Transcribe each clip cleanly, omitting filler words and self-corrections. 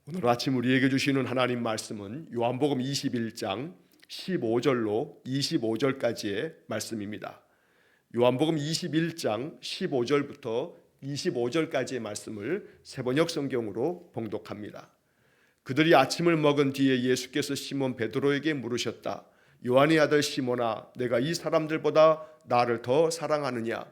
오늘 아침 우리에게 주시는 하나님 말씀은 요한복음 21장 15절로 25절까지의 말씀입니다. 요한복음 21장 15절부터 25절까지의 말씀을 세번역 성경으로 봉독합니다. 그들이 아침을 먹은 뒤에 예수께서 시몬 베드로에게 물으셨다. 요한의 아들 시몬아, 내가 이 사람들보다 나를 더 사랑하느냐?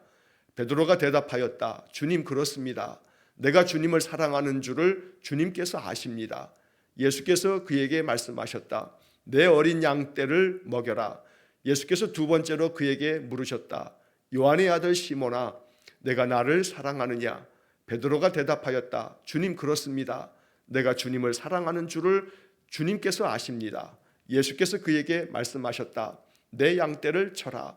베드로가 대답하였다. 주님, 그렇습니다. 내가 주님을 사랑하는 줄을 주님께서 아십니다. 예수께서 그에게 말씀하셨다. 내 어린 양떼를 먹여라. 예수께서 두 번째로 그에게 물으셨다. 요한의 아들 시몬아, 내가 나를 사랑하느냐? 베드로가 대답하였다. 주님, 그렇습니다. 내가 주님을 사랑하는 줄을 주님께서 아십니다. 예수께서 그에게 말씀하셨다. 내 양떼를 쳐라.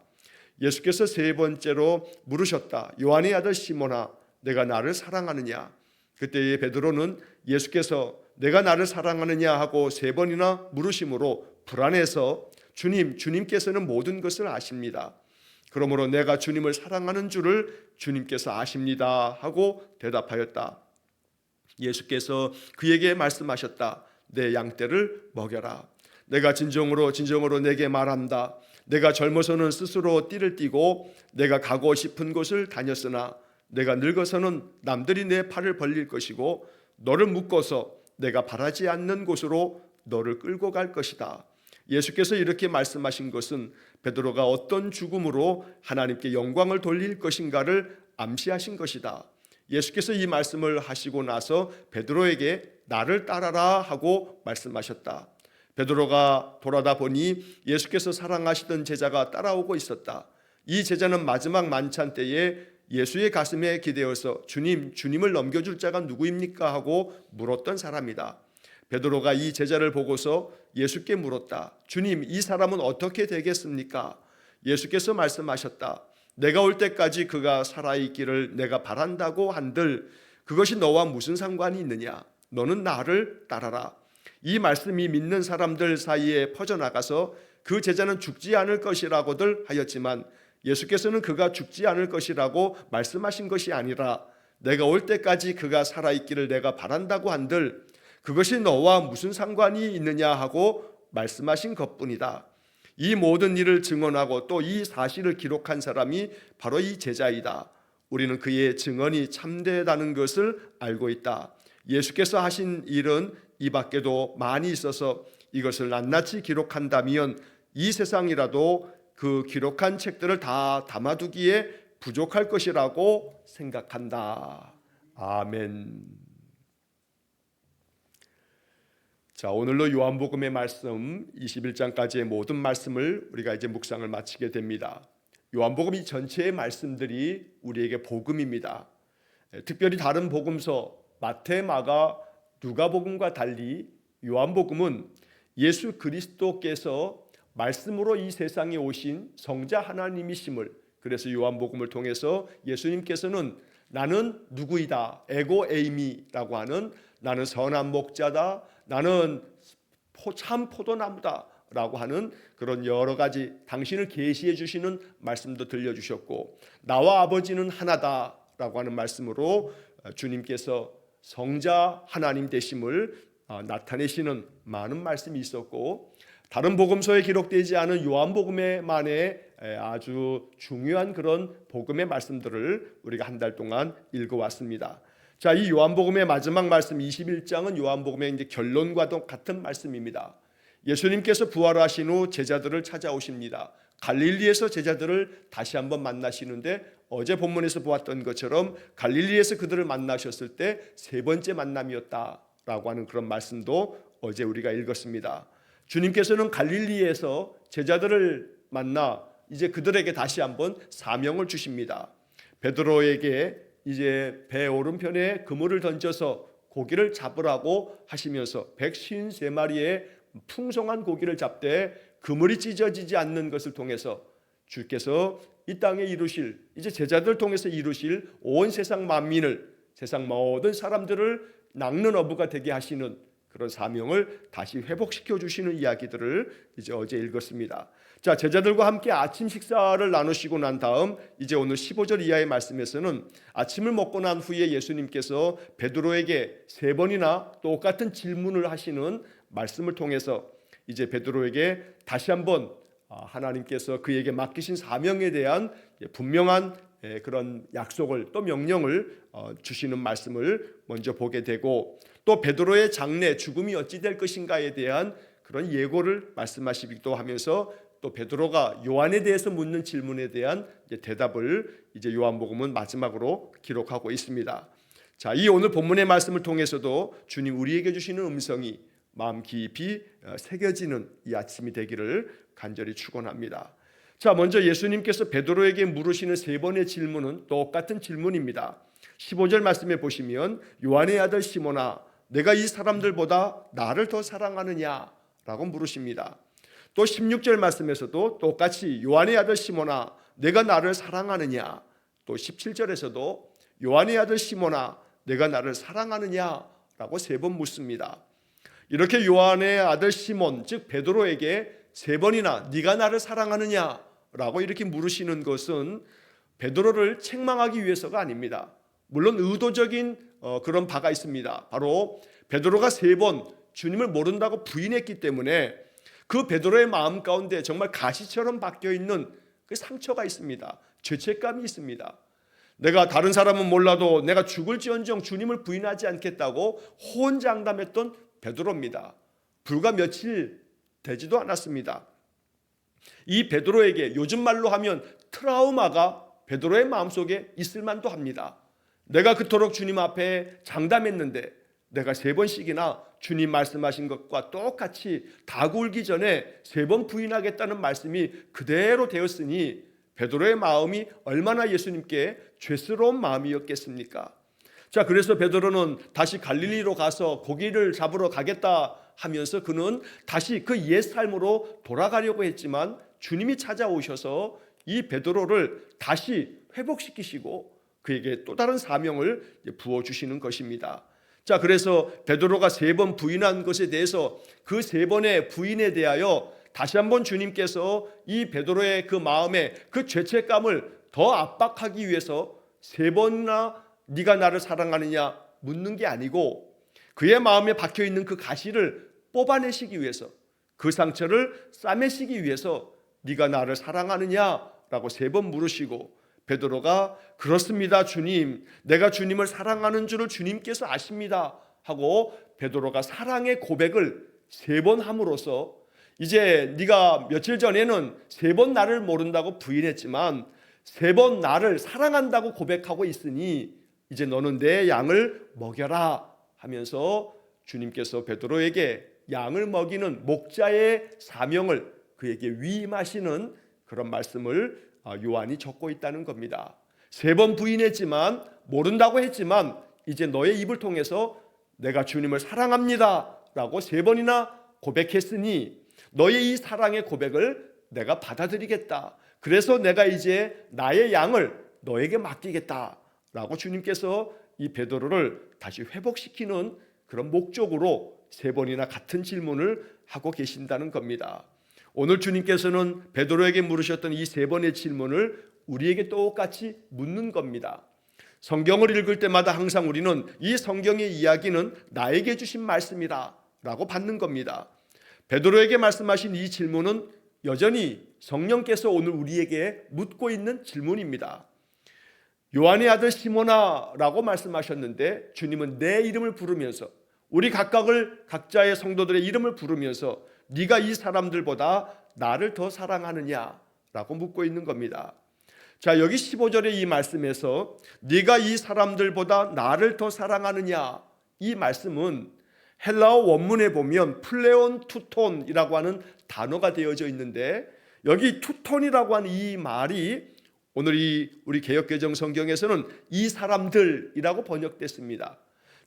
예수께서 세 번째로 물으셨다. 요한의 아들 시몬아, 내가 나를 사랑하느냐? 그때에 베드로는 예수께서 내가 나를 사랑하느냐 하고 세 번이나 물으심으로 불안해서 주님께서는 모든 것을 아십니다. 그러므로 내가 주님을 사랑하는 줄을 주님께서 아십니다 하고 대답하였다. 예수께서 그에게 말씀하셨다. 내 양떼를 먹여라. 내가 진정으로 내게 말한다. 내가 젊어서는 스스로 띠를 띠고 내가 가고 싶은 곳을 다녔으나 내가 늙어서는 남들이 내 팔을 벌릴 것이고 너를 묶어서 내가 바라지 않는 곳으로 너를 끌고 갈 것이다. 예수께서 이렇게 말씀하신 것은 베드로가 어떤 죽음으로 하나님께 영광을 돌릴 것인가를 암시하신 것이다. 예수께서 이 말씀을 하시고 나서 베드로에게 나를 따라라 하고 말씀하셨다. 베드로가 돌아다 보니 예수께서 사랑하시던 제자가 따라오고 있었다. 이 제자는 마지막 만찬 때에 예수의 가슴에 기대어서 주님을 넘겨줄 자가 누구입니까? 하고 물었던 사람이다. 베드로가 이 제자를 보고서 예수께 물었다. 주님, 이 사람은 어떻게 되겠습니까? 예수께서 말씀하셨다. 내가 올 때까지 그가 살아있기를 내가 바란다고 한들 그것이 너와 무슨 상관이 있느냐? 너는 나를 따라라. 이 말씀이 믿는 사람들 사이에 퍼져나가서 그 제자는 죽지 않을 것이라고들 하였지만 예수께서는 그가 죽지 않을 것이라고 말씀하신 것이 아니라 내가 올 때까지 그가 살아있기를 내가 바란다고 한들 그것이 너와 무슨 상관이 있느냐 하고 말씀하신 것뿐이다. 이 모든 일을 증언하고 또 이 사실을 기록한 사람이 바로 이 제자이다. 우리는 그의 증언이 참되다는 것을 알고 있다. 예수께서 하신 일은 이 밖에도 많이 있어서 이것을 낱낱이 기록한다면 이 세상이라도 그 기록한 책들을 다 담아두기에 부족할 것이라고 생각한다. 아멘. 자, 오늘로 요한복음의 말씀 21장까지의 모든 말씀을 우리가 이제 묵상을 마치게 됩니다. 요한복음 이 전체의 말씀들이 우리에게 복음입니다. 특별히 다른 복음서 마태, 마가, 누가복음과 달리 요한복음은 예수 그리스도께서 말씀으로 이 세상에 오신 성자 하나님이심을, 그래서 요한복음을 통해서 예수님께서는 나는 누구이다, 에고 에이미라고 하는 나는 선한 목자다, 나는 참 포도나무다 라고 하는 그런 여러 가지 당신을 계시해 주시는 말씀도 들려주셨고, 나와 아버지는 하나다 라고 하는 말씀으로 주님께서 성자 하나님 되심을 나타내시는 많은 말씀이 있었고, 다른 복음서에 기록되지 않은 요한복음에만의 아주 중요한 그런 복음의 말씀들을 우리가 한 달 동안 읽어왔습니다. 자, 이 요한복음의 마지막 말씀 21장은 요한복음의 이제 결론과도 같은 말씀입니다. 예수님께서 부활하신 후 제자들을 찾아오십니다. 갈릴리에서 제자들을 다시 한번 만나시는데 어제 본문에서 보았던 것처럼 갈릴리에서 그들을 만나셨을 때 세 번째 만남이었다라고 하는 그런 말씀도 어제 우리가 읽었습니다. 주님께서는 갈릴리에서 제자들을 만나 이제 그들에게 다시 한번 사명을 주십니다. 베드로에게 이제 배 오른편에 그물을 던져서 고기를 잡으라고 하시면서 153마리의 풍성한 고기를 잡되 그물이 찢어지지 않는 것을 통해서 주께서 이 땅에 이루실, 이제 제자들 통해서 이루실 온 세상 만민을, 세상 모든 사람들을 낚는 어부가 되게 하시는 그런 사명을 다시 회복시켜 주시는 이야기들을 이제 어제 읽었습니다. 자, 제자들과 함께 아침 식사를 나누시고 난 다음 이제 오늘 15절 이하의 말씀에서는 아침을 먹고 난 후에 예수님께서 베드로에게 3번이나 똑같은 질문을 하시는 말씀을 통해서 이제 베드로에게 다시 한번 하나님께서 그에게 맡기신 사명에 대한 분명한 그런 약속을 또 명령을 주시는 말씀을 먼저 보게 되고, 또 베드로의 장래 죽음이 어찌 될 것인가에 대한 그런 예고를 말씀하시기도 하면서 또 베드로가 요한에 대해서 묻는 질문에 대한 대답을 이제 요한복음은 마지막으로 기록하고 있습니다. 자, 이 오늘 본문의 말씀을 통해서도 주님 우리에게 주시는 음성이 마음 깊이 새겨지는 이 아침이 되기를 간절히 축원합니다. 자, 먼저 예수님께서 베드로에게 물으시는 3번의 질문은 똑같은 질문입니다. 15절 말씀에 보시면 요한의 아들 시몬아, 내가 이 사람들보다 나를 더 사랑하느냐? 라고 물으십니다. 또 16절 말씀에서도 똑같이 요한의 아들 시몬아, 내가 나를 사랑하느냐? 또 17절에서도 요한의 아들 시몬아, 내가 나를 사랑하느냐? 라고 3번 묻습니다. 이렇게 요한의 아들 시몬, 즉 베드로에게 3번이나 네가 나를 사랑하느냐? 라고 이렇게 물으시는 것은 베드로를 책망하기 위해서가 아닙니다. 물론 의도적인 그런 바가 있습니다. 바로 베드로가 3번 주님을 모른다고 부인했기 때문에 그 베드로의 마음 가운데 정말 가시처럼 박혀있는 그 상처가 있습니다. 죄책감이 있습니다. 내가 다른 사람은 몰라도 내가 죽을지언정 주님을 부인하지 않겠다고 호언장담했던 베드로입니다. 불과 며칠 되지도 않았습니다. 이 베드로에게 요즘 말로 하면 트라우마가 베드로의 마음속에 있을 만도 합니다. 내가 그토록 주님 앞에 장담했는데 내가 3번씩이나 주님 말씀하신 것과 똑같이 다 굴기 전에 3번 부인하겠다는 말씀이 그대로 되었으니 베드로의 마음이 얼마나 예수님께 죄스러운 마음이었겠습니까? 자, 그래서 베드로는 다시 갈릴리로 가서 고기를 잡으러 가겠다 하면서 그는 다시 그 옛 삶으로 돌아가려고 했지만 주님이 찾아오셔서 이 베드로를 다시 회복시키시고 그에게 또 다른 사명을 부어주시는 것입니다. 자, 그래서 베드로가 3번 부인한 것에 대해서 그 3번의 부인에 대하여 다시 한번 주님께서 이 베드로의 그 마음에 그 죄책감을 더 압박하기 위해서 3번이나 네가 나를 사랑하느냐 묻는 게 아니고 그의 마음에 박혀있는 그 가시를 뽑아내시기 위해서, 그 상처를 싸매시기 위해서 네가 나를 사랑하느냐라고 3번 물으시고, 베드로가 그렇습니다 주님, 내가 주님을 사랑하는 줄을 주님께서 아십니다 하고 베드로가 사랑의 고백을 3번 함으로써 이제 네가 며칠 전에는 3번 나를 모른다고 부인했지만 3번 나를 사랑한다고 고백하고 있으니 이제 너는 내 양을 먹여라 하면서 주님께서 베드로에게 양을 먹이는 목자의 사명을 그에게 위임하시는 그런 말씀을 요한이 적고 있다는 겁니다. 3번 부인했지만, 모른다고 했지만 이제 너의 입을 통해서 내가 주님을 사랑합니다 라고 3번이나 고백했으니 너의 이 사랑의 고백을 내가 받아들이겠다. 그래서 내가 이제 나의 양을 너에게 맡기겠다 라고 주님께서 이 베드로를 다시 회복시키는 그런 목적으로 3번이나 같은 질문을 하고 계신다는 겁니다. 오늘 주님께서는 베드로에게 물으셨던 이 3번의 질문을 우리에게 똑같이 묻는 겁니다. 성경을 읽을 때마다 항상 우리는 이 성경의 이야기는 나에게 주신 말씀이다 라고 받는 겁니다. 베드로에게 말씀하신 이 질문은 여전히 성령께서 오늘 우리에게 묻고 있는 질문입니다. 요한의 아들 시몬아 라고 말씀하셨는데 주님은 내 이름을 부르면서 우리 각자의 성도들의 이름을 부르면서 네가 이 사람들보다 나를 더 사랑하느냐 라고 묻고 있는 겁니다. 자, 여기 15절의 이 말씀에서 네가 이 사람들보다 나를 더 사랑하느냐, 이 말씀은 헬라어 원문에 보면 플레온 투톤이라고 하는 단어가 되어져 있는데 여기 투톤이라고 하는 이 말이 오늘 우리 개역개정 성경에서는 이 사람들이라고 번역됐습니다.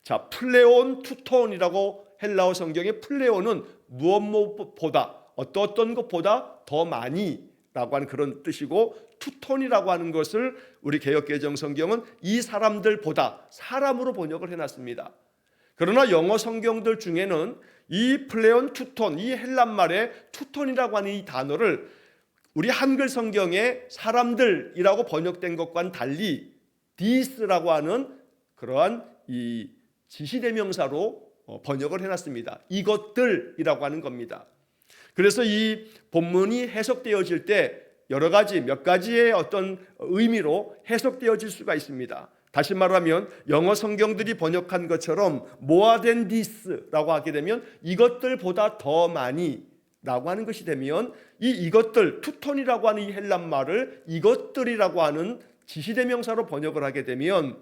자, 플레온 투톤이라고 헬라어 성경의 플레온은 무엇보다 어떤 것보다 더 많이 라고 하는 그런 뜻이고, 투톤이라고 하는 것을 우리 개역개정 성경은 이 사람들보다 사람으로 번역을 해놨습니다. 그러나 영어 성경들 중에는 이 플레온 투톤, 이 헬란말의 투톤이라고 하는 이 단어를 우리 한글 성경에 사람들이라고 번역된 것과는 달리 디스라고 하는 그러한 이 지시대명사로 번역을 해놨습니다. 이것들이라고 하는 겁니다. 그래서 이 본문이 해석되어질 때 여러 가지 몇 가지의 어떤 의미로 해석되어질 수가 있습니다. 다시 말하면 영어 성경들이 번역한 것처럼 more than this라고 하게 되면 이것들보다 더 많이 라고 하는 것이 되면 이것들 투톤이라고 하는 이 헬란 말을 이것들이라고 하는 지시대명사로 번역을 하게 되면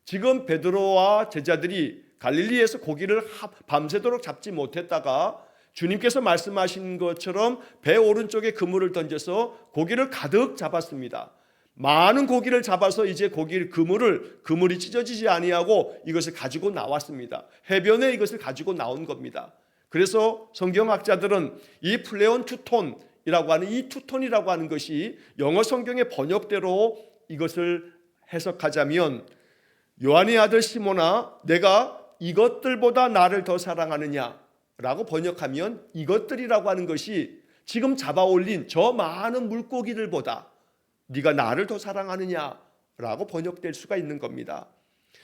지금 베드로와 제자들이 갈릴리에서 고기를 밤새도록 잡지 못했다가 주님께서 말씀하신 것처럼 배 오른쪽에 그물을 던져서 고기를 가득 잡았습니다. 많은 고기를 잡아서 이제 그물이 찢어지지 아니하고 이것을 가지고 나왔습니다. 해변에 이것을 가지고 나온 겁니다. 그래서 성경학자들은 이 플레온 투톤이라고 하는 이 투톤이라고 하는 것이 영어 성경의 번역대로 이것을 해석하자면 요한의 아들 시몬아 내가 이것들보다 나를 더 사랑하느냐 라고 번역하면 이것들이라고 하는 것이 지금 잡아올린 저 많은 물고기들보다 네가 나를 더 사랑하느냐 라고 번역될 수가 있는 겁니다.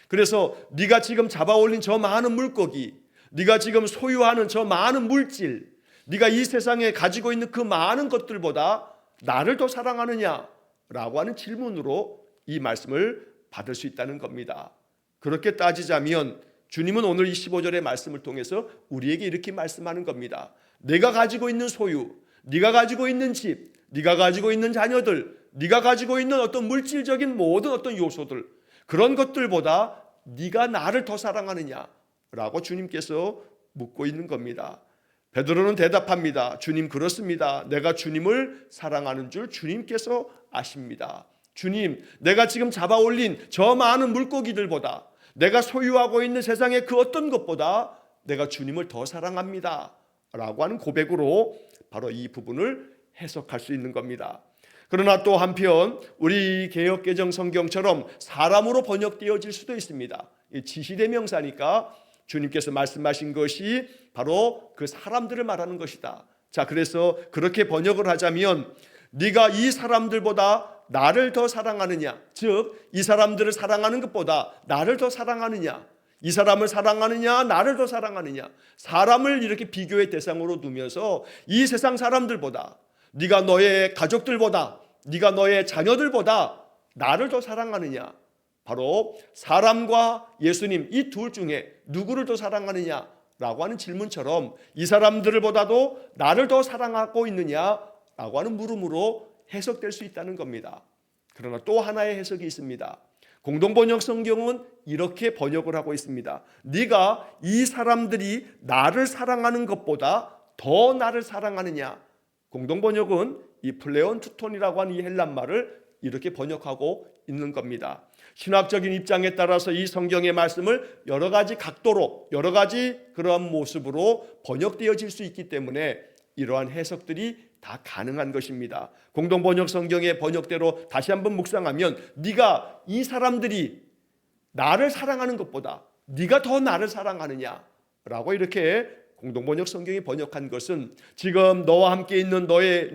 그래서 네가 지금 잡아올린 저 많은 물고기, 네가 지금 소유하는 저 많은 물질, 네가 이 세상에 가지고 있는 그 많은 것들보다 나를 더 사랑하느냐 라고 하는 질문으로 이 말씀을 받을 수 있다는 겁니다. 그렇게 따지자면 주님은 오늘 이 15절의 말씀을 통해서 우리에게 이렇게 말씀하는 겁니다. 내가 가지고 있는 소유, 네가 가지고 있는 집, 네가 가지고 있는 자녀들, 네가 가지고 있는 어떤 물질적인 모든 어떤 요소들, 그런 것들보다 네가 나를 더 사랑하느냐 라고 주님께서 묻고 있는 겁니다. 베드로는 대답합니다. 주님, 그렇습니다. 내가 주님을 사랑하는 줄 주님께서 아십니다. 주님, 내가 지금 잡아올린 저 많은 물고기들보다, 내가 소유하고 있는 세상의 그 어떤 것보다 내가 주님을 더 사랑합니다 라고 하는 고백으로 바로 이 부분을 해석할 수 있는 겁니다. 그러나 또 한편 우리 개역개정 성경처럼 사람으로 번역되어질 수도 있습니다. 지시대명사니까 주님께서 말씀하신 것이 바로 그 사람들을 말하는 것이다. 자, 그래서 그렇게 번역을 하자면 네가 이 사람들보다 나를 더 사랑하느냐, 즉 이 사람들을 사랑하는 것보다 나를 더 사랑하느냐, 이 사람을 사랑하느냐 나를 더 사랑하느냐, 사람을 이렇게 비교의 대상으로 두면서 이 세상 사람들보다, 네가 너의 가족들보다, 네가 너의 자녀들보다 나를 더 사랑하느냐, 바로 사람과 예수님 이 둘 중에 누구를 더 사랑하느냐 라고 하는 질문처럼 이 사람들보다도 나를 더 사랑하고 있느냐 라고 하는 물음으로 해석될 수 있다는 겁니다. 그러나 또 하나의 해석이 있습니다. 공동번역 성경은 이렇게 번역을 하고 있습니다. 네가 이 사람들이 나를 사랑하는 것보다 더 나를 사랑하느냐. 공동번역은 이 플레온 투톤이라고 하는 이 헬란 말을 이렇게 번역하고 있는 겁니다. 신학적인 입장에 따라서 이 성경의 말씀을 여러 가지 각도로, 여러 가지 그러한 모습으로 번역되어질 수 있기 때문에 이러한 해석들이 다 가능한 것입니다. 공동번역 성경의 번역대로 다시 한번 묵상하면 네가 이 사람들이 나를 사랑하는 것보다 네가 더 나를 사랑하느냐라고 이렇게 공동번역 성경이 번역한 것은 지금 너와 함께 있는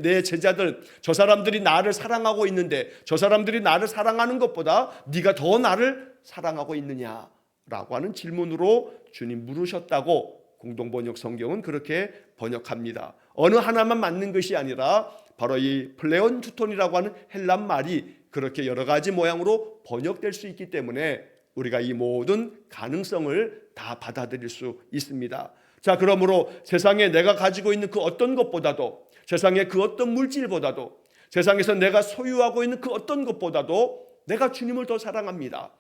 내 제자들, 저 사람들이 나를 사랑하고 있는데 저 사람들이 나를 사랑하는 것보다 네가 더 나를 사랑하고 있느냐라고 하는 질문으로 주님 물으셨다고 공동번역 성경은 그렇게 번역합니다. 어느 하나만 맞는 것이 아니라 바로 이 플레온 투톤이라고 하는 헬란 말이 그렇게 여러 가지 모양으로 번역될 수 있기 때문에 우리가 이 모든 가능성을 다 받아들일 수 있습니다. 자, 그러므로 세상에 내가 가지고 있는 그 어떤 것보다도, 세상의 그 어떤 물질보다도, 세상에서 내가 소유하고 있는 그 어떤 것보다도 내가 주님을 더 사랑합니다.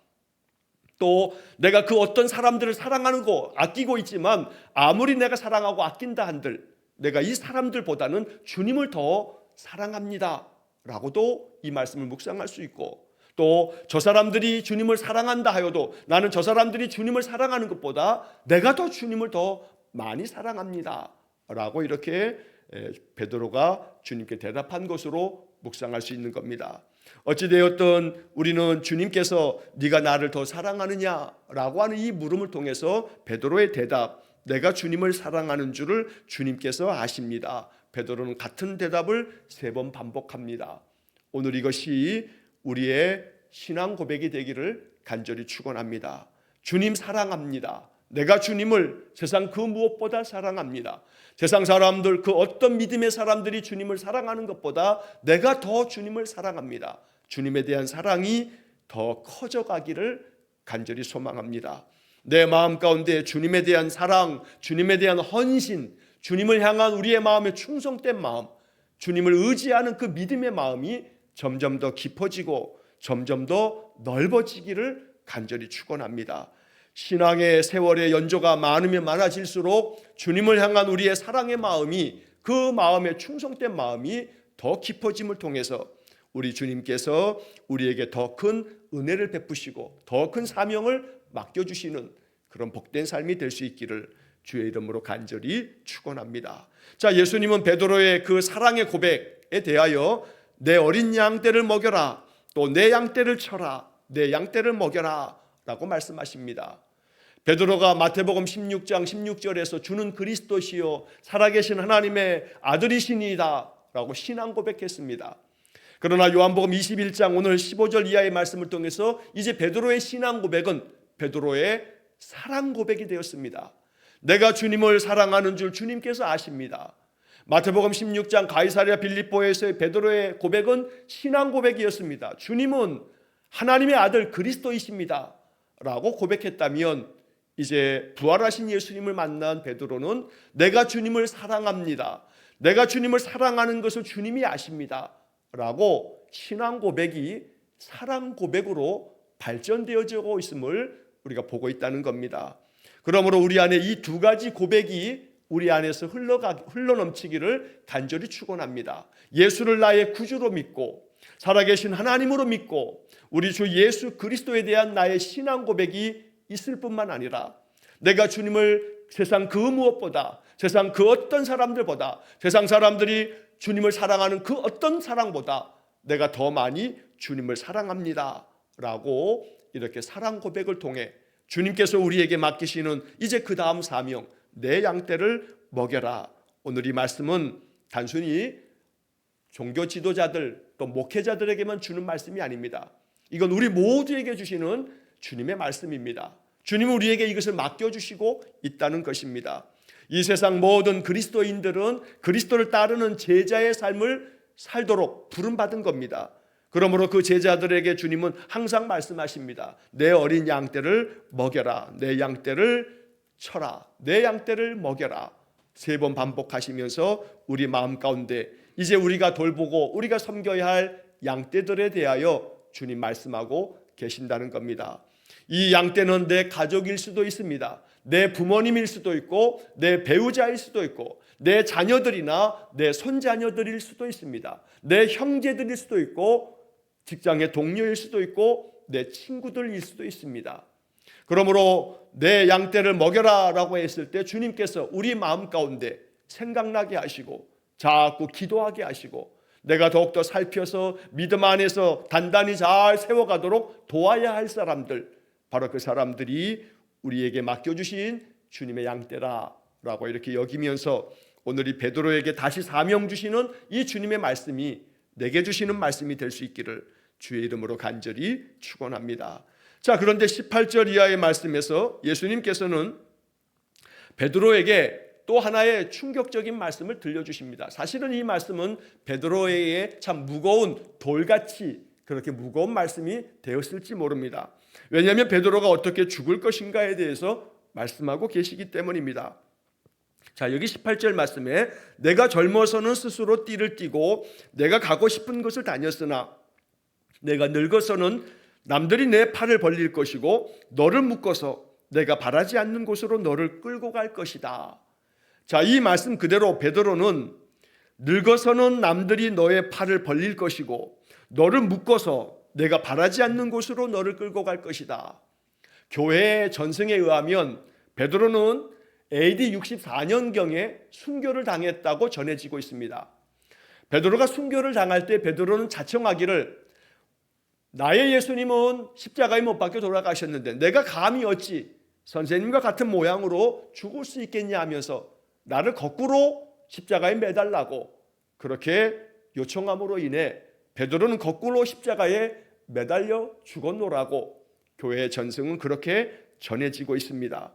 또 내가 그 어떤 사람들을 사랑하는 거 아끼고 있지만 아무리 내가 사랑하고 아낀다 한들 내가 이 사람들보다는 주님을 더 사랑합니다 라고도 이 말씀을 묵상할 수 있고, 또 저 사람들이 주님을 사랑한다 하여도 나는 저 사람들이 주님을 사랑하는 것보다 내가 더 주님을 더 많이 사랑합니다 라고 이렇게 베드로가 주님께 대답한 것으로 묵상할 수 있는 겁니다. 어찌되었든 우리는 주님께서 네가 나를 더 사랑하느냐라고 하는 이 물음을 통해서 베드로의 대답, 내가 주님을 사랑하는 줄을 주님께서 아십니다. 베드로는 같은 대답을 3번 반복합니다. 오늘 이것이 우리의 신앙 고백이 되기를 간절히 축원합니다. 주님 사랑합니다. 내가 주님을 세상 그 무엇보다 사랑합니다. 세상 사람들, 그 어떤 믿음의 사람들이 주님을 사랑하는 것보다 내가 더 주님을 사랑합니다. 주님에 대한 사랑이 더 커져가기를 간절히 소망합니다. 내 마음 가운데 주님에 대한 사랑, 주님에 대한 헌신, 주님을 향한 우리의 마음의 충성된 마음, 주님을 의지하는 그 믿음의 마음이 점점 더 깊어지고 점점 더 넓어지기를 간절히 축원합니다. 신앙의 세월의 연조가 많으면 많아질수록 주님을 향한 우리의 사랑의 마음이, 그 마음의 충성된 마음이 더 깊어짐을 통해서 우리 주님께서 우리에게 더 큰 은혜를 베푸시고 더 큰 사명을 맡겨주시는 그런 복된 삶이 될 수 있기를 주의 이름으로 간절히 축원합니다. 자, 예수님은 베드로의 그 사랑의 고백에 대하여 내 어린 양떼를 먹여라, 또 내 양떼를 쳐라, 내 양떼를 먹여라 라고 말씀하십니다. 베드로가 마태복음 16장 16절에서 주는 그리스도시요 살아계신 하나님의 아들이시니이다 라고 신앙 고백했습니다. 그러나 요한복음 21장 오늘 15절 이하의 말씀을 통해서 이제 베드로의 신앙 고백은 베드로의 사랑 고백이 되었습니다. 내가 주님을 사랑하는 줄 주님께서 아십니다. 마태복음 16장 가이사랴 빌립보에서의 베드로의 고백은 신앙 고백이었습니다. 주님은 하나님의 아들 그리스도이십니다 라고 고백했다면, 이제 부활하신 예수님을 만난 베드로는 내가 주님을 사랑합니다, 내가 주님을 사랑하는 것을 주님이 아십니다 라고 신앙 고백이 사랑 고백으로 발전되어지고 있음을 우리가 보고 있다는 겁니다. 그러므로 우리 안에 이 2가지 고백이 우리 안에서 흘러넘치기를 간절히 축원합니다. 예수를 나의 구주로 믿고 살아계신 하나님으로 믿고 우리 주 예수 그리스도에 대한 나의 신앙 고백이 있을 뿐만 아니라 내가 주님을 세상 그 무엇보다, 세상 그 어떤 사람들보다, 세상 사람들이 주님을 사랑하는 그 어떤 사랑보다 내가 더 많이 주님을 사랑합니다 라고 이렇게 사랑 고백을 통해 주님께서 우리에게 맡기시는 이제 그 다음 사명, 내 양떼를 먹여라. 오늘 이 말씀은 단순히 종교 지도자들 또 목회자들에게만 주는 말씀이 아닙니다. 이건 우리 모두에게 주시는 주님의 말씀입니다. 주님은 우리에게 이것을 맡겨주시고 있다는 것입니다. 이 세상 모든 그리스도인들은 그리스도를 따르는 제자의 삶을 살도록 부름받은 겁니다. 그러므로 그 제자들에게 주님은 항상 말씀하십니다. 내 어린 양떼를 먹여라, 내 양떼를 쳐라, 내 양떼를 먹여라. 3번 반복하시면서 우리 마음 가운데 이제 우리가 돌보고 우리가 섬겨야 할 양떼들에 대하여 주님 말씀하고 계신다는 겁니다. 이 양떼는 내 가족일 수도 있습니다. 내 부모님일 수도 있고 내 배우자일 수도 있고 내 자녀들이나 내 손자녀들일 수도 있습니다. 내 형제들일 수도 있고 직장의 동료일 수도 있고 내 친구들일 수도 있습니다. 그러므로 내 양떼를 먹여라 라고 했을 때 주님께서 우리 마음 가운데 생각나게 하시고 자꾸 기도하게 하시고 내가 더욱더 살펴서 믿음 안에서 단단히 잘 세워가도록 도와야 할 사람들, 바로 그 사람들이 우리에게 맡겨주신 주님의 양떼라 라고 이렇게 여기면서 오늘 이 베드로에게 다시 사명 주시는 이 주님의 말씀이 내게 주시는 말씀이 될 수 있기를 주의 이름으로 간절히 축원합니다. 자, 그런데 18절 이하의 말씀에서 예수님께서는 베드로에게 또 하나의 충격적인 말씀을 들려주십니다. 사실은 이 말씀은 베드로에게 참 무거운 돌같이 그렇게 무거운 말씀이 되었을지 모릅니다. 왜냐하면 베드로가 어떻게 죽을 것인가에 대해서 말씀하고 계시기 때문입니다. 자, 여기 18절 말씀에 내가 젊어서는 스스로 띠를 띠고 내가 가고 싶은 곳을 다녔으나 내가 늙어서는 남들이 내 팔을 벌릴 것이고 너를 묶어서 내가 바라지 않는 곳으로 너를 끌고 갈 것이다. 자, 이 말씀 그대로 베드로는 늙어서는 남들이 너의 팔을 벌릴 것이고 너를 묶어서 내가 바라지 않는 곳으로 너를 끌고 갈 것이다. 교회의 전승에 의하면 베드로는 AD 64년경에 순교를 당했다고 전해지고 있습니다. 베드로가 순교를 당할 때 베드로는 자청하기를 나의 예수님은 십자가에 못 박혀 돌아가셨는데 내가 감히 어찌 선생님과 같은 모양으로 죽을 수 있겠냐 하면서 나를 거꾸로 십자가에 매달라고 그렇게 요청함으로 인해 베드로는 거꾸로 십자가에 매달려 죽었노라고 교회의 전승은 그렇게 전해지고 있습니다.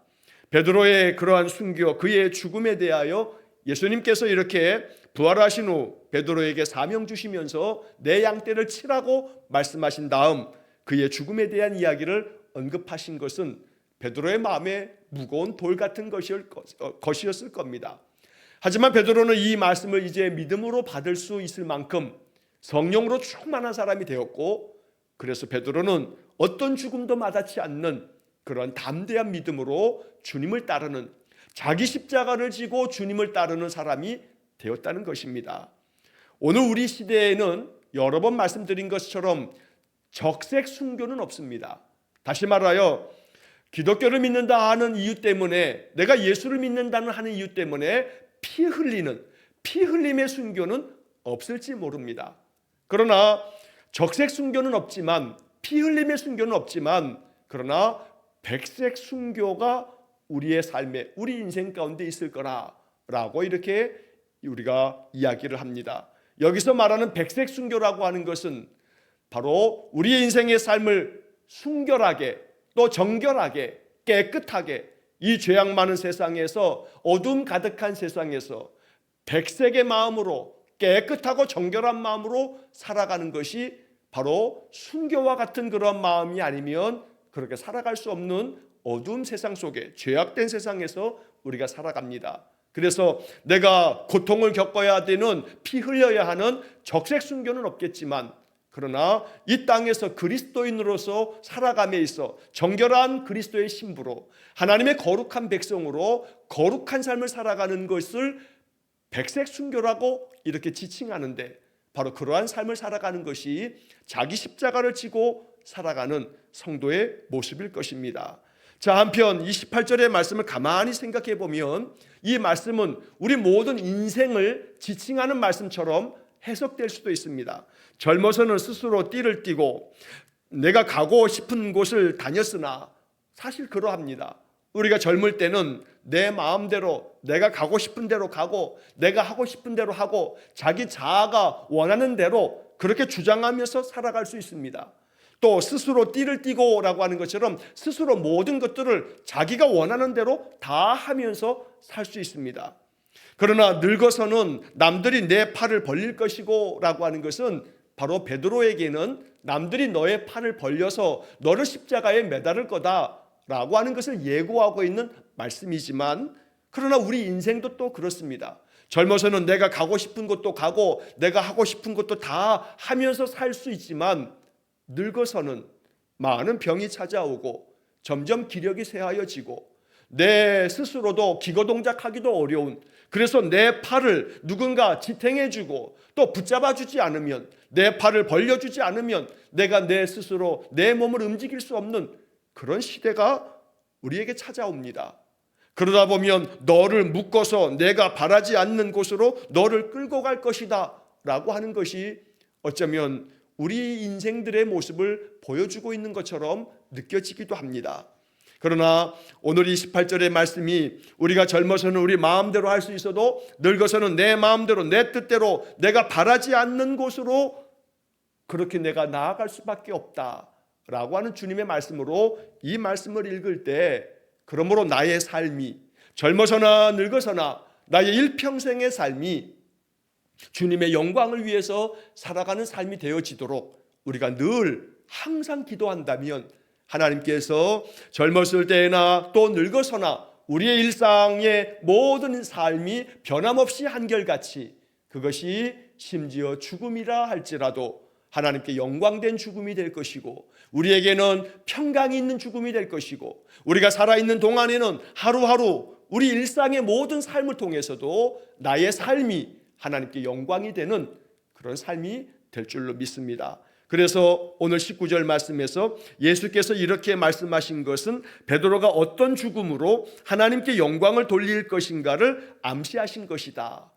베드로의 그러한 순교, 그의 죽음에 대하여 예수님께서 이렇게 부활하신 후 베드로에게 사명 주시면서 내 양떼를 치라고 말씀하신 다음 그의 죽음에 대한 이야기를 언급하신 것은 베드로의 마음에 무거운 돌 같은 것이었을 겁니다. 하지만 베드로는 이 말씀을 이제 믿음으로 받을 수 있을 만큼 성령으로 충만한 사람이 되었고, 그래서 베드로는 어떤 죽음도 마다치 않는 그런 담대한 믿음으로 주님을 따르는, 자기 십자가를 지고 주님을 따르는 사람이 되었다는 것입니다. 오늘 우리 시대에는 여러 번 말씀드린 것처럼 적색 순교는 없습니다. 다시 말하여 기독교를 믿는다 하는 이유 때문에, 내가 예수를 믿는다는 하는 이유 때문에 피 흘림의 순교는 없을지 모릅니다. 그러나 적색 순교는 없지만, 피 흘림의 순교는 없지만, 그러나 백색 순교가 우리의 삶에, 우리 인생 가운데 있을 거라고 이렇게 우리가 이야기를 합니다. 여기서 말하는 백색 순교라고 하는 것은 바로 우리의 인생의 삶을 순결하게, 또 정결하게, 깨끗하게, 이 죄악 많은 세상에서, 어둠 가득한 세상에서 백색의 마음으로, 깨끗하고 정결한 마음으로 살아가는 것이 바로 순교와 같은 그런 마음이 아니면 그렇게 살아갈 수 없는 어두운 세상 속에, 죄악된 세상에서 우리가 살아갑니다. 그래서 내가 고통을 겪어야 되는, 피 흘려야 하는 적색 순교는 없겠지만, 그러나 이 땅에서 그리스도인으로서 살아감에 있어 정결한 그리스도의 신부로, 하나님의 거룩한 백성으로 거룩한 삶을 살아가는 것을 백색 순교라고 이렇게 지칭하는데, 바로 그러한 삶을 살아가는 것이 자기 십자가를 지고 살아가는 성도의 모습일 것입니다. 자, 한편 28절의 말씀을 가만히 생각해 보면 이 말씀은 우리 모든 인생을 지칭하는 말씀처럼 해석될 수도 있습니다. 젊어서는 스스로 띠를 띠고 내가 가고 싶은 곳을 다녔으나, 사실 그러합니다. 우리가 젊을 때는 내 마음대로, 내가 가고 싶은 대로 가고, 내가 하고 싶은 대로 하고, 자기 자아가 원하는 대로 그렇게 주장하면서 살아갈 수 있습니다. 또 스스로 띠를 띠고라고 하는 것처럼 스스로 모든 것들을 자기가 원하는 대로 다 하면서 살 수 있습니다. 그러나 늙어서는 남들이 내 팔을 벌릴 것이고 라고 하는 것은 바로 베드로에게는 남들이 너의 팔을 벌려서 너를 십자가에 매달을 거다라고 하는 것을 예고하고 있는 말씀이지만, 그러나 우리 인생도 또 그렇습니다. 젊어서는 내가 가고 싶은 곳도 가고 내가 하고 싶은 것도 다 하면서 살 수 있지만, 늙어서는 많은 병이 찾아오고 점점 기력이 쇠하여지고 내 스스로도 기거동작하기도 어려운, 그래서 내 팔을 누군가 지탱해주고 또 붙잡아주지 않으면, 내 팔을 벌려주지 않으면 내가 내 스스로 내 몸을 움직일 수 없는 그런 시대가 우리에게 찾아옵니다. 그러다 보면 너를 묶어서 내가 바라지 않는 곳으로 너를 끌고 갈 것이다 라고 하는 것이 어쩌면 우리 인생들의 모습을 보여주고 있는 것처럼 느껴지기도 합니다. 그러나 오늘 28절의 말씀이 우리가 젊어서는 우리 마음대로 할 수 있어도 늙어서는 내 마음대로, 내 뜻대로, 내가 바라지 않는 곳으로 그렇게 내가 나아갈 수밖에 없다라고 하는 주님의 말씀으로 이 말씀을 읽을 때, 그러므로 나의 삶이, 젊어서나 늙어서나 나의 일평생의 삶이 주님의 영광을 위해서 살아가는 삶이 되어지도록 우리가 늘 항상 기도한다면, 하나님께서 젊었을 때나 또 늙어서나 우리의 일상의 모든 삶이 변함없이 한결같이, 그것이 심지어 죽음이라 할지라도 하나님께 영광된 죽음이 될 것이고, 우리에게는 평강이 있는 죽음이 될 것이고, 우리가 살아있는 동안에는 하루하루 우리 일상의 모든 삶을 통해서도 나의 삶이 하나님께 영광이 되는 그런 삶이 될 줄로 믿습니다. 그래서 오늘 19절 말씀에서 예수께서 이렇게 말씀하신 것은 베드로가 어떤 죽음으로 하나님께 영광을 돌릴 것인가를 암시하신 것이다.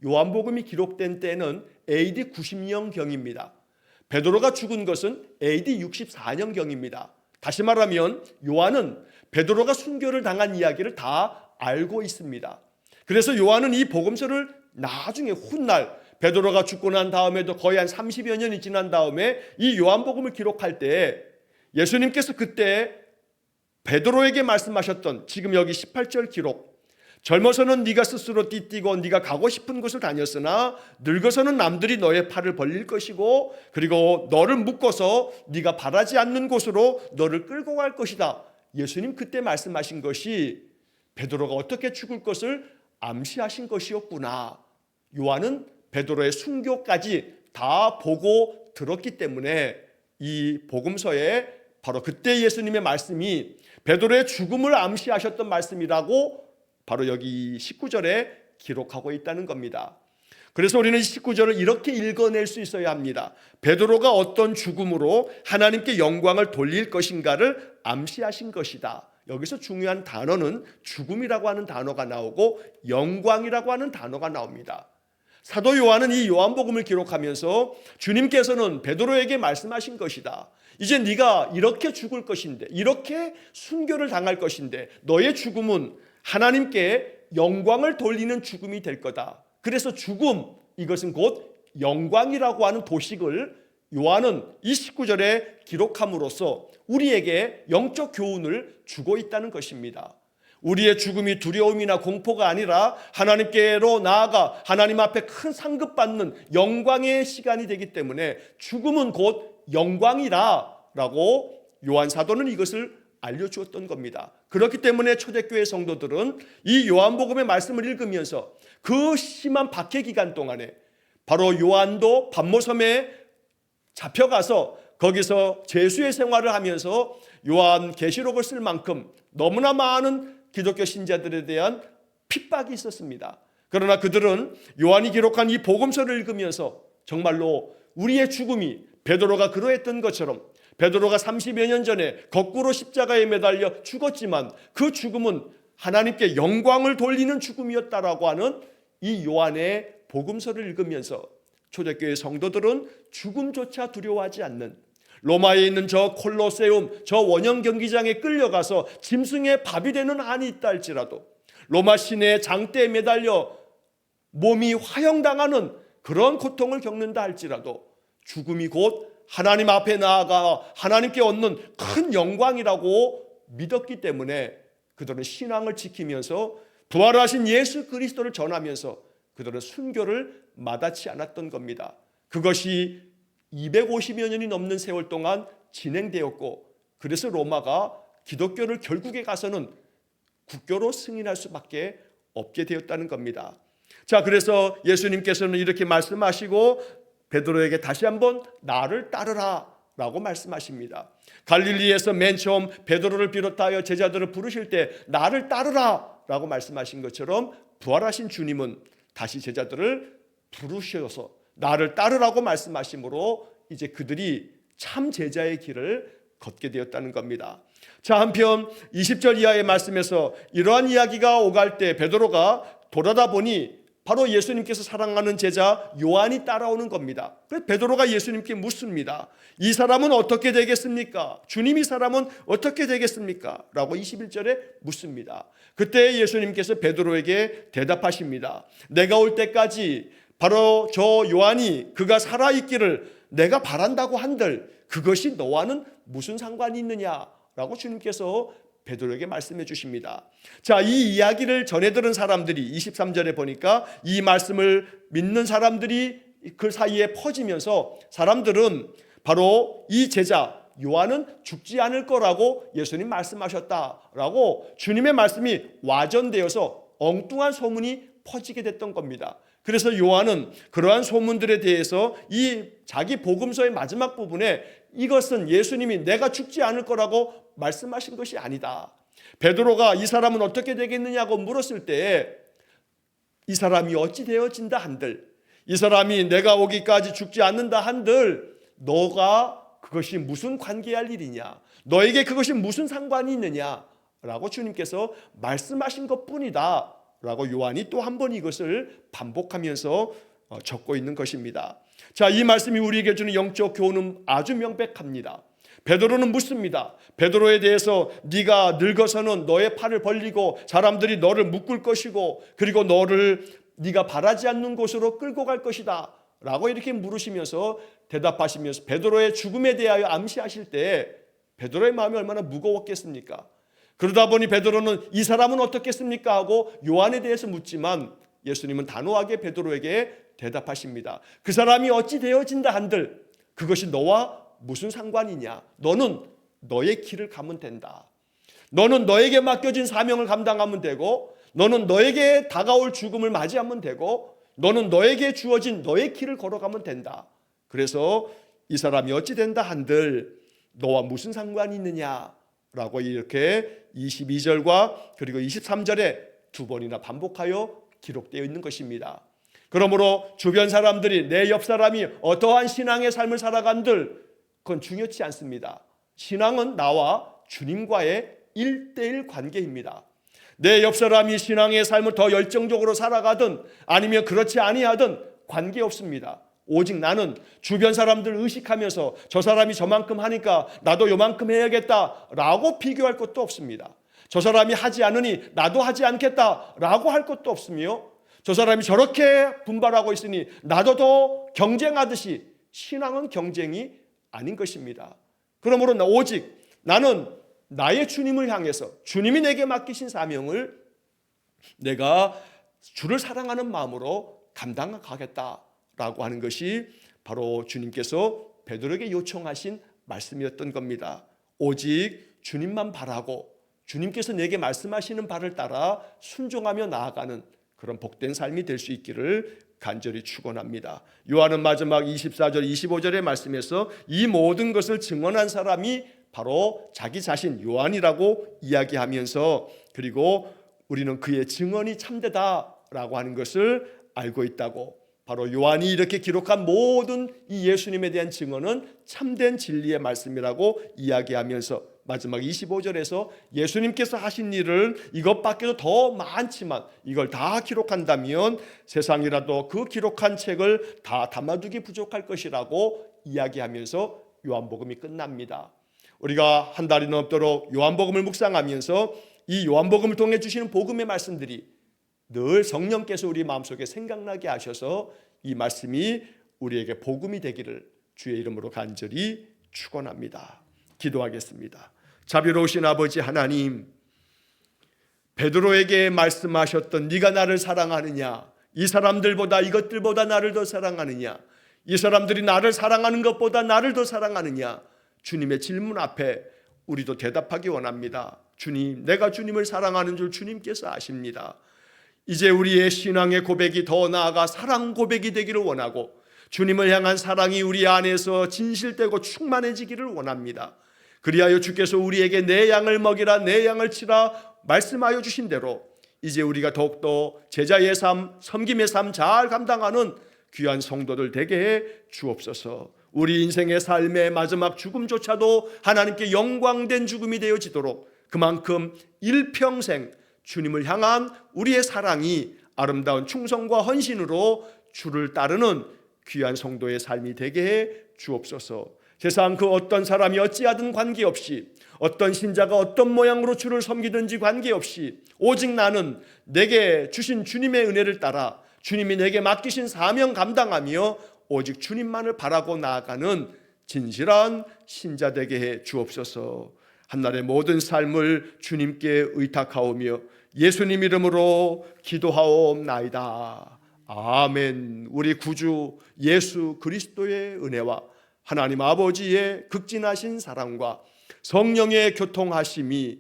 요한복음이 기록된 때는 AD 90년경입니다. 베드로가 죽은 것은 AD 64년경입니다. 다시 말하면 요한은 베드로가 순교를 당한 이야기를 다 알고 있습니다. 그래서 요한은 이 복음서를 나중에 훗날 베드로가 죽고 난 다음에도 거의 한 30여 년이 지난 다음에 이 요한복음을 기록할 때 예수님께서 그때 베드로에게 말씀하셨던 지금 여기 18절 기록, 젊어서는 네가 스스로 띠뛰고 네가 가고 싶은 곳을 다녔으나 늙어서는 남들이 너의 팔을 벌릴 것이고 그리고 너를 묶어서 네가 바라지 않는 곳으로 너를 끌고 갈 것이다. 예수님 그때 말씀하신 것이 베드로가 어떻게 죽을 것을 암시하신 것이었구나. 요한은 베드로의 순교까지 다 보고 들었기 때문에 이 복음서에 바로 그때 예수님의 말씀이 베드로의 죽음을 암시하셨던 말씀이라고 바로 여기 19절에 기록하고 있다는 겁니다. 그래서 우리는 19절을 이렇게 읽어낼 수 있어야 합니다. 베드로가 어떤 죽음으로 하나님께 영광을 돌릴 것인가를 암시하신 것이다. 여기서 중요한 단어는 죽음이라고 하는 단어가 나오고 영광이라고 하는 단어가 나옵니다. 사도 요한은 이 요한복음을 기록하면서 주님께서는 베드로에게 말씀하신 것이다. 이제 네가 이렇게 죽을 것인데, 이렇게 순교를 당할 것인데 너의 죽음은 하나님께 영광을 돌리는 죽음이 될 거다. 그래서 죽음, 이것은 곧 영광이라고 하는 도식을 요한은 이 19절에 기록함으로써 우리에게 영적 교훈을 주고 있다는 것입니다. 우리의 죽음이 두려움이나 공포가 아니라 하나님께로 나아가 하나님 앞에 큰 상급받는 영광의 시간이 되기 때문에 죽음은 곧 영광이라고 요한 사도는 이것을 알려주었던 겁니다. 그렇기 때문에 초대교회 성도들은 이 요한복음의 말씀을 읽으면서 그 심한 박해 기간 동안에 바로 요한도 pat모섬에 잡혀가서 거기서 제수의 생활을 하면서 요한 계시록을 쓸 만큼 너무나 많은 기독교 신자들에 대한 핍박이 있었습니다. 그러나 그들은 요한이 기록한 이 복음서를 읽으면서 정말로 우리의 죽음이 베드로가 그러했던 것처럼 베드로가 30여 년 전에 거꾸로 십자가에 매달려 죽었지만 그 죽음은 하나님께 영광을 돌리는 죽음이었다라고 하는 이 요한의 복음서를 읽으면서 초대교회 성도들은 죽음조차 두려워하지 않는, 로마에 있는 저 콜로세움, 저 원형 경기장에 끌려가서 짐승의 밥이 되는 한이 있다 할지라도, 로마 시내의 장대에 매달려 몸이 화형당하는 그런 고통을 겪는다 할지라도 죽음이 곧 하나님 앞에 나아가 하나님께 얻는 큰 영광이라고 믿었기 때문에 그들은 신앙을 지키면서 부활하신 예수 그리스도를 전하면서 그들은 순교를 마다치 않았던 겁니다. 그것이 250여 년이 넘는 세월 동안 진행되었고, 그래서 로마가 기독교를 결국에 가서는 국교로 승인할 수밖에 없게 되었다는 겁니다. 자, 그래서 예수님께서는 이렇게 말씀하시고 베드로에게 다시 한번 나를 따르라 라고 말씀하십니다. 갈릴리에서 맨 처음 베드로를 비롯하여 제자들을 부르실 때 나를 따르라 라고 말씀하신 것처럼 부활하신 주님은 다시 제자들을 부르셔서 나를 따르라고 말씀하심으로 이제 그들이 참 제자의 길을 걷게 되었다는 겁니다. 자, 한편 20절 이하의 말씀에서 이러한 이야기가 오갈 때 베드로가 돌아다 보니 바로 예수님께서 사랑하는 제자 요한이 따라오는 겁니다. 그래서 베드로가 예수님께 묻습니다. 이 사람은 어떻게 되겠습니까? 주님, 이 사람은 어떻게 되겠습니까? 라고 21절에 묻습니다. 그때 예수님께서 베드로에게 대답하십니다. 내가 올 때까지 바로 저 요한이 그가 살아있기를 내가 바란다고 한들 그것이 너와는 무슨 상관이 있느냐라고 주님께서 베드로에게 말씀해 주십니다. 자, 이 이야기를 전해 들은 사람들이 23절에 보니까 이 말씀을 믿는 사람들이 그 사이에 퍼지면서 사람들은 바로 이 제자 요한은 죽지 않을 거라고 예수님 말씀하셨다라고 주님의 말씀이 와전되어서 엉뚱한 소문이 퍼지게 됐던 겁니다. 그래서 요한은 그러한 소문들에 대해서 이 자기 복음서의 마지막 부분에 이것은 예수님이 내가 죽지 않을 거라고 말씀하신 것이 아니다. 베드로가 이 사람은 어떻게 되겠느냐고 물었을 때 이 사람이 어찌 되어진다 한들, 이 사람이 내가 오기까지 죽지 않는다 한들 너가 그것이 무슨 관계할 일이냐, 너에게 그것이 무슨 상관이 있느냐라고 주님께서 말씀하신 것뿐이다 라고 요한이 또 한 번 이것을 반복하면서 적고 있는 것입니다. 자, 이 말씀이 우리에게 주는 영적 교훈은 아주 명백합니다. 베드로는 묻습니다. 베드로에 대해서 네가 늙어서는 너의 팔을 벌리고 사람들이 너를 묶을 것이고 그리고 너를 네가 바라지 않는 곳으로 끌고 갈 것이다 라고 이렇게 물으시면서 대답하시면서 베드로의 죽음에 대하여 암시하실 때 베드로의 마음이 얼마나 무거웠겠습니까? 그러다 보니 베드로는 이 사람은 어떻겠습니까 하고 요한에 대해서 묻지만 예수님은 단호하게 베드로에게 대답하십니다. 그 사람이 어찌 되어진다 한들 그것이 너와 무슨 상관이냐? 너는 너의 길을 가면 된다. 너는 너에게 맡겨진 사명을 감당하면 되고 너는 너에게 다가올 죽음을 맞이하면 되고 너는 너에게 주어진 너의 길을 걸어가면 된다. 그래서 이 사람이 어찌 된다 한들 너와 무슨 상관이 있느냐라고 이렇게 22절과 그리고 23절에 두 번이나 반복하여 기록되어 있는 것입니다. 그러므로 주변 사람들이 내 옆 사람이 어떠한 신앙의 삶을 살아간들 그건 중요치 않습니다. 신앙은 나와 주님과의 1:1 관계입니다. 내 옆 사람이 신앙의 삶을 더 열정적으로 살아가든 아니면 그렇지 아니하든 관계없습니다. 오직 나는 주변 사람들을 의식하면서 저 사람이 저만큼 하니까 나도 요만큼 해야겠다라고 비교할 것도 없습니다. 저 사람이 하지 않으니 나도 하지 않겠다라고 할 것도 없으며 저 사람이 저렇게 분발하고 있으니 나도 더 경쟁하듯이 신앙은 경쟁이 아닌 것입니다. 그러므로 오직 나는 나의 주님을 향해서 주님이 내게 맡기신 사명을 내가 주를 사랑하는 마음으로 감당하겠다라고 하는 것이 바로 주님께서 베드로에게 요청하신 말씀이었던 겁니다. 오직 주님만 바라고 주님께서 내게 말씀하시는 바를 따라 순종하며 나아가는 그런 복된 삶이 될 수 있기를 간절히 축원합니다. 요한은 마지막 24절 25절의 말씀에서 이 모든 것을 증언한 사람이 바로 자기 자신 요한이라고 이야기하면서 그리고 우리는 그의 증언이 참되다라고 하는 것을 알고 있다고 바로 요한이 이렇게 기록한 모든 이 예수님에 대한 증언은 참된 진리의 말씀이라고 이야기하면서 마지막 25절에서 예수님께서 하신 일은 이것밖에도 더 많지만 이걸 다 기록한다면 세상이라도 그 기록한 책을 다 담아두기 부족할 것이라고 이야기하면서 요한복음이 끝납니다. 우리가 한 달이 넘도록 요한복음을 묵상하면서 이 요한복음을 통해 주시는 복음의 말씀들이 늘 성령께서 우리 마음속에 생각나게 하셔서 이 말씀이 우리에게 복음이 되기를 주의 이름으로 간절히 축원합니다. 기도하겠습니다. 자비로우신 아버지 하나님, 베드로에게 말씀하셨던 네가 나를 사랑하느냐, 이 사람들보다 이것들보다 나를 더 사랑하느냐, 이 사람들이 나를 사랑하는 것보다 나를 더 사랑하느냐, 주님의 질문 앞에 우리도 대답하기 원합니다. 주님, 내가 주님을 사랑하는 줄 주님께서 아십니다. 이제 우리의 신앙의 고백이 더 나아가 사랑 고백이 되기를 원하고 주님을 향한 사랑이 우리 안에서 진실되고 충만해지기를 원합니다. 그리하여 주께서 우리에게 내 양을 먹이라 내 양을 치라 말씀하여 주신 대로 이제 우리가 더욱더 제자의 삶, 섬김의 삶 잘 감당하는 귀한 성도들 되게 해 주옵소서. 우리 인생의 삶의 마지막 죽음조차도 하나님께 영광된 죽음이 되어지도록 그만큼 일평생 주님을 향한 우리의 사랑이 아름다운 충성과 헌신으로 주를 따르는 귀한 성도의 삶이 되게 해 주옵소서. 세상 그 어떤 사람이 어찌하든 관계없이 어떤 신자가 어떤 모양으로 주를 섬기든지 관계없이 오직 나는 내게 주신 주님의 은혜를 따라 주님이 내게 맡기신 사명 감당하며 오직 주님만을 바라고 나아가는 진실한 신자 되게 해 주옵소서. 한날의 모든 삶을 주님께 의탁하오며 예수님 이름으로 기도하옵나이다. 아멘. 우리 구주 예수 그리스도의 은혜와 하나님 아버지의 극진하신 사랑과 성령의 교통하심이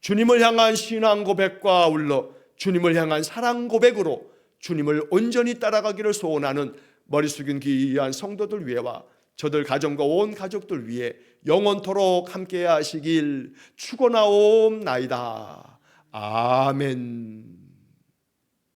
주님을 향한 신앙 고백과 아울러 주님을 향한 사랑 고백으로 주님을 온전히 따라가기를 소원하는 머리 숙인 귀한 성도들 위해와 저들 가정과 온 가족들 위해 영원토록 함께 하시길 축원하옵나이다. 아멘.